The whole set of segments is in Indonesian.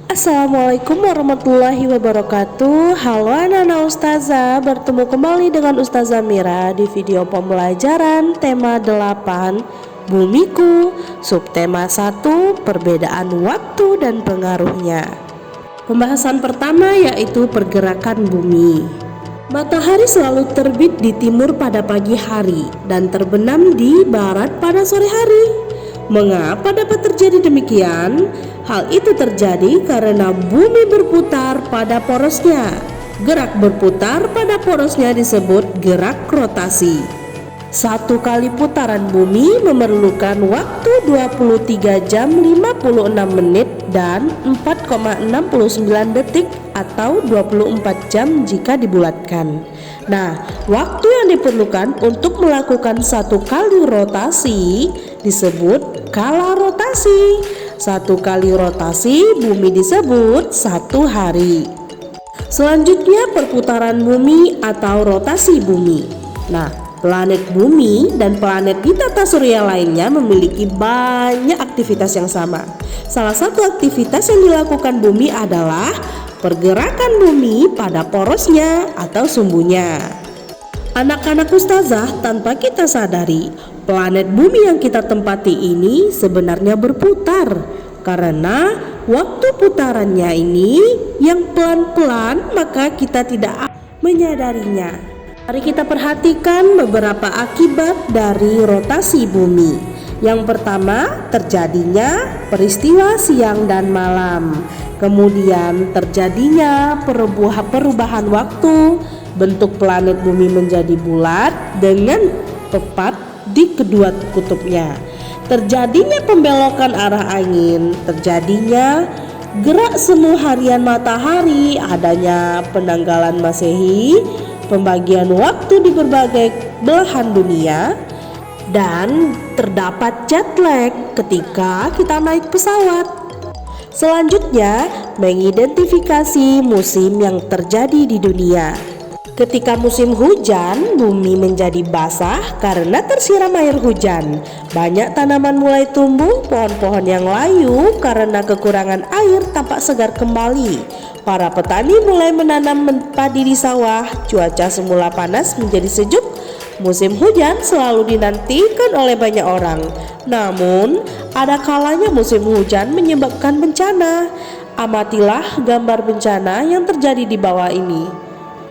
Assalamualaikum warahmatullahi wabarakatuh. Halo anak-anak ustazah, bertemu kembali dengan Ustazah Mira di video pembelajaran tema 8 Bumiku, subtema 1 perbedaan waktu dan pengaruhnya. Pembahasan pertama yaitu pergerakan bumi. Matahari selalu terbit di timur pada pagi hari dan terbenam di barat pada sore hari. Mengapa dapat terjadi demikian? Hal itu terjadi karena bumi berputar pada porosnya. Gerak berputar pada porosnya disebut gerak rotasi. Satu kali putaran bumi memerlukan waktu 23 jam 56 menit dan 4,69 detik atau 24 jam jika dibulatkan. Nah, waktu yang diperlukan untuk melakukan satu kali rotasi disebut kala rotasi. Satu kali rotasi bumi disebut 1 hari. Selanjutnya perputaran bumi atau rotasi bumi. Nah, planet bumi dan planet di tata surya lainnya memiliki banyak aktivitas yang sama. Salah satu aktivitas yang dilakukan bumi adalah pergerakan bumi pada porosnya atau sumbunya. Anak-anak ustazah, tanpa kita sadari, planet bumi yang kita tempati ini sebenarnya berputar karena waktu putarannya ini yang pelan-pelan, maka kita tidak menyadarinya. Mari kita perhatikan beberapa akibat dari rotasi bumi. Yang pertama, terjadinya peristiwa siang dan malam. Kemudian terjadinya perubahan waktu. Bentuk planet bumi menjadi bulat dengan tepat di kedua kutubnya. Terjadinya pembelokan arah angin, terjadinya gerak semu harian matahari, adanya penanggalan Masehi, pembagian waktu di berbagai belahan dunia, dan terdapat jet lag ketika kita naik pesawat. Selanjutnya, mengidentifikasi musim yang terjadi di dunia. Ketika musim hujan, bumi menjadi basah karena tersiram air hujan. Banyak tanaman mulai tumbuh, pohon-pohon yang layu karena kekurangan air tampak segar kembali. Para petani mulai menanam padi di sawah. Cuaca semula panas menjadi sejuk. Musim hujan selalu dinantikan oleh banyak orang. Namun, ada kalanya musim hujan menyebabkan bencana. Amatilah gambar bencana yang terjadi di bawah ini.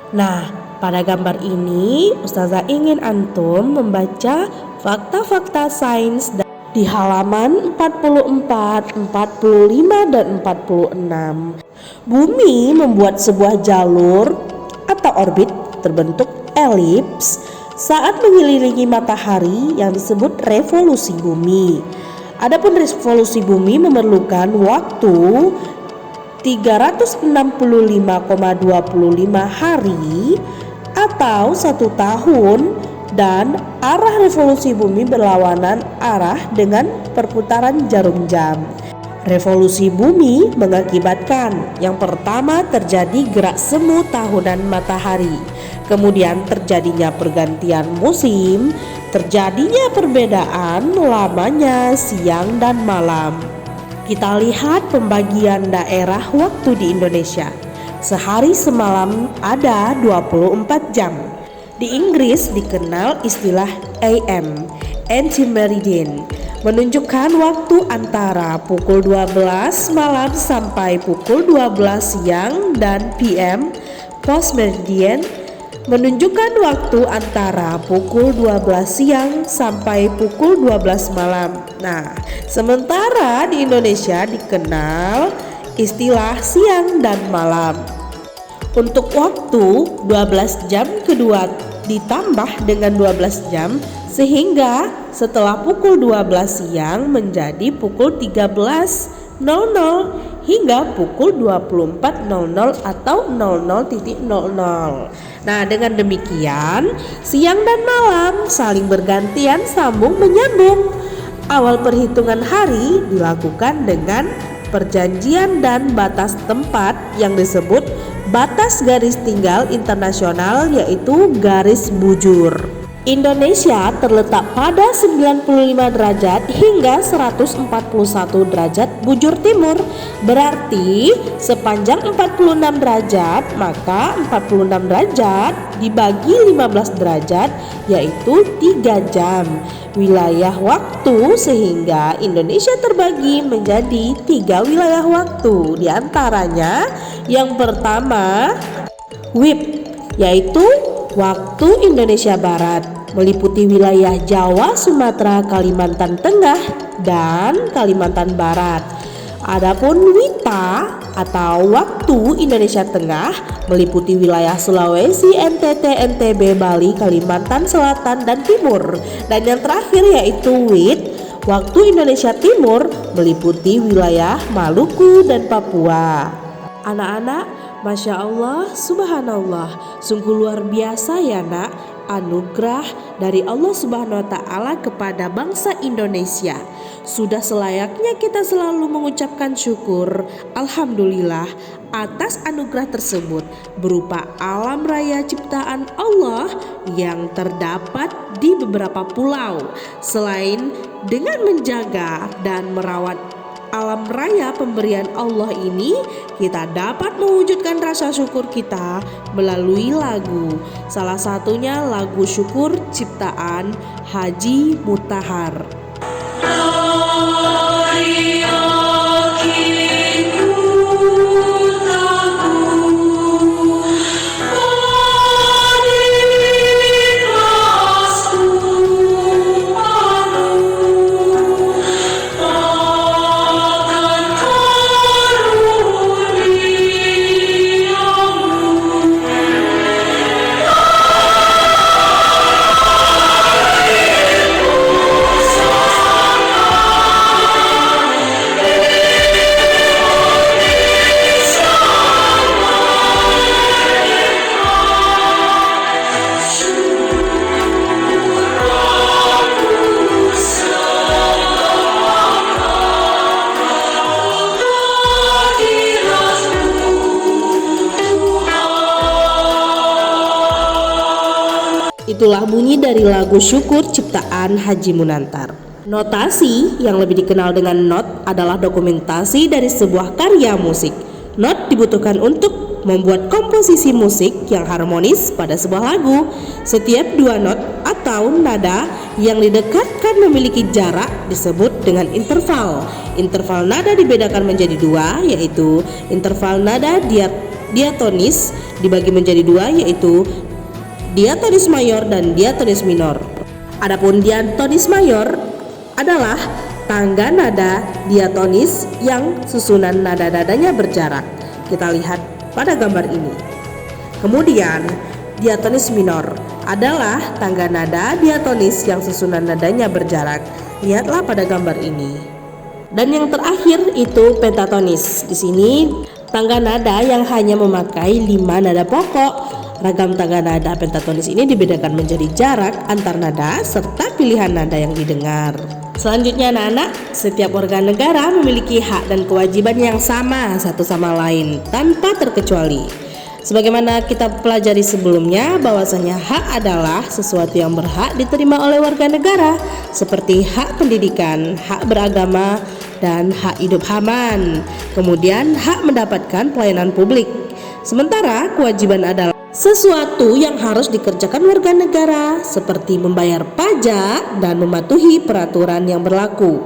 Nah, pada gambar ini Ustazah ingin antum membaca fakta-fakta sains di halaman 44, 45, dan 46. Bumi membuat sebuah jalur atau orbit berbentuk elips saat mengelilingi matahari yang disebut revolusi bumi. Adapun revolusi bumi memerlukan waktu 365,25 hari atau 1 tahun, dan arah revolusi bumi berlawanan arah dengan perputaran jarum jam. Revolusi bumi mengakibatkan yang pertama terjadi gerak semu tahunan matahari, kemudian terjadinya pergantian musim, terjadinya perbedaan lamanya siang dan malam. Kita lihat pembagian daerah waktu di Indonesia. Sehari semalam ada 24 jam. Di Inggris dikenal istilah AM, anti-meridian, menunjukkan waktu antara pukul 12 malam sampai pukul 12 siang, dan PM, post-meridian, menunjukkan waktu antara pukul 12 siang sampai pukul 12 malam. Nah, sementara di Indonesia dikenal istilah siang dan malam. Untuk waktu 12 jam kedua ditambah dengan 12 jam sehingga setelah pukul 12 siang menjadi pukul 13.00 hingga pukul 24.00 atau 00.00. Nah, dengan demikian siang dan malam saling bergantian sambung menyambung. Awal perhitungan hari dilakukan dengan perjanjian dan batas tempat yang disebut batas garis tinggal internasional, yaitu garis bujur. Indonesia terletak pada 95 derajat hingga 141 derajat bujur timur. Berarti sepanjang 46 derajat, maka 46 derajat dibagi 15 derajat yaitu 3 jam wilayah waktu, sehingga Indonesia terbagi menjadi 3 wilayah waktu. Di antaranya yang pertama WIB, yaitu waktu Indonesia Barat, meliputi wilayah Jawa, Sumatera, Kalimantan Tengah, dan Kalimantan Barat. Adapun WITA atau waktu Indonesia Tengah meliputi wilayah Sulawesi, NTT, NTB, Bali, Kalimantan Selatan, dan Timur. Dan yang terakhir yaitu WIT, waktu Indonesia Timur, meliputi wilayah Maluku dan Papua. Anak-anak, Masya Allah, Subhanallah, sungguh luar biasa ya nak, anugerah dari Allah Subhanahu wa Ta'ala kepada bangsa Indonesia. Sudah selayaknya kita selalu mengucapkan syukur, Alhamdulillah, atas anugerah tersebut berupa alam raya ciptaan Allah yang terdapat di beberapa pulau. Selain dengan menjaga dan merawat alam raya pemberian Allah ini, kita dapat mewujudkan rasa syukur kita melalui lagu. Salah satunya lagu syukur ciptaan Haji Mutahar. Itulah bunyi dari lagu syukur ciptaan Haji Munantar. Notasi yang lebih dikenal dengan not adalah dokumentasi dari sebuah karya musik. Not dibutuhkan untuk membuat komposisi musik yang harmonis pada sebuah lagu. Setiap dua not atau nada yang didekatkan memiliki jarak disebut dengan interval. Interval nada dibedakan menjadi dua, yaitu interval nada diatonis dibagi menjadi dua, yaitu diatonis mayor dan diatonis minor. Adapun diatonis mayor adalah tangga nada diatonis yang susunan nada-nadanya berjarak. Kita lihat pada gambar ini. Kemudian diatonis minor adalah tangga nada diatonis yang susunan nadanya berjarak. Lihatlah pada gambar ini. Dan yang terakhir itu pentatonis. Di sini tangga nada yang hanya memakai 5 nada pokok. Ragam tangga nada pentatonis ini dibedakan menjadi jarak antar nada serta pilihan nada yang didengar. Selanjutnya anak-anak, setiap warga negara memiliki hak dan kewajiban yang sama satu sama lain tanpa terkecuali. Sebagaimana kita pelajari sebelumnya, bahwasanya hak adalah sesuatu yang berhak diterima oleh warga negara, seperti hak pendidikan, hak beragama, dan hak hidup aman. Kemudian hak mendapatkan pelayanan publik. Sementara kewajiban adalah sesuatu yang harus dikerjakan warga negara, seperti membayar pajak dan mematuhi peraturan yang berlaku.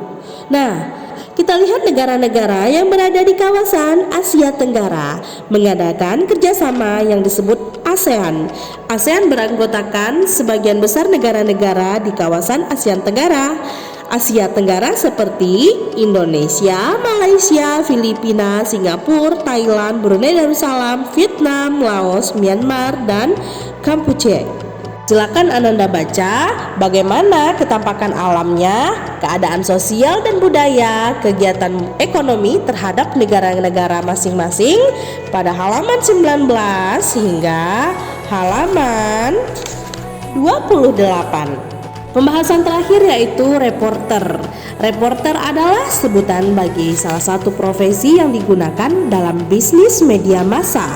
Nah, kita lihat negara-negara yang berada di kawasan Asia Tenggara mengadakan kerjasama yang disebut ASEAN. ASEAN beranggotakan sebagian besar negara-negara di kawasan Asia Tenggara. Asia Tenggara seperti Indonesia, Malaysia, Filipina, Singapura, Thailand, Brunei Darussalam, Vietnam, Laos, Myanmar, dan Kampuchea. Silakan Ananda baca bagaimana ketampakan alamnya, keadaan sosial dan budaya, kegiatan ekonomi terhadap negara-negara masing-masing pada halaman 19 hingga halaman 28. Pembahasan terakhir yaitu reporter. Reporter adalah sebutan bagi salah satu profesi yang digunakan dalam bisnis media massa.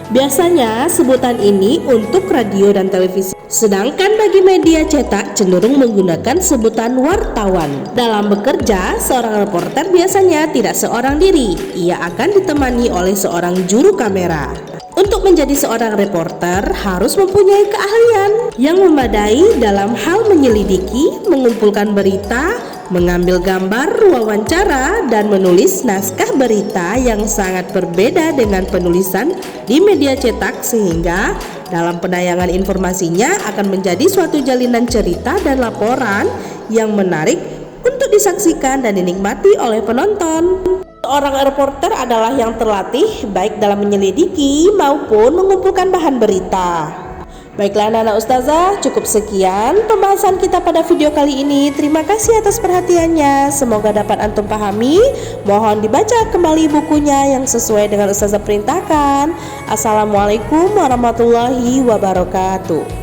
Biasanya sebutan ini untuk radio dan televisi Sedangkan bagi media cetak cenderung menggunakan sebutan wartawan. Dalam bekerja, seorang reporter biasanya tidak seorang diri. Ia akan ditemani oleh seorang juru kamera. Untuk menjadi seorang reporter harus mempunyai keahlian yang memadai dalam hal menyelidiki, mengumpulkan berita, mengambil gambar, wawancara, dan menulis naskah berita yang sangat berbeda dengan penulisan di media cetak, sehingga dalam penayangan informasinya akan menjadi suatu jalinan cerita dan laporan yang menarik untuk disaksikan dan dinikmati oleh penonton. Seorang reporter adalah yang terlatih baik dalam menyelidiki maupun mengumpulkan bahan berita. Baiklah anak-anak ustazah, cukup sekian pembahasan kita pada video kali ini. Terima kasih atas perhatiannya. Semoga dapat antum pahami. Mohon dibaca kembali bukunya yang sesuai dengan ustazah perintahkan. Assalamualaikum warahmatullahi wabarakatuh.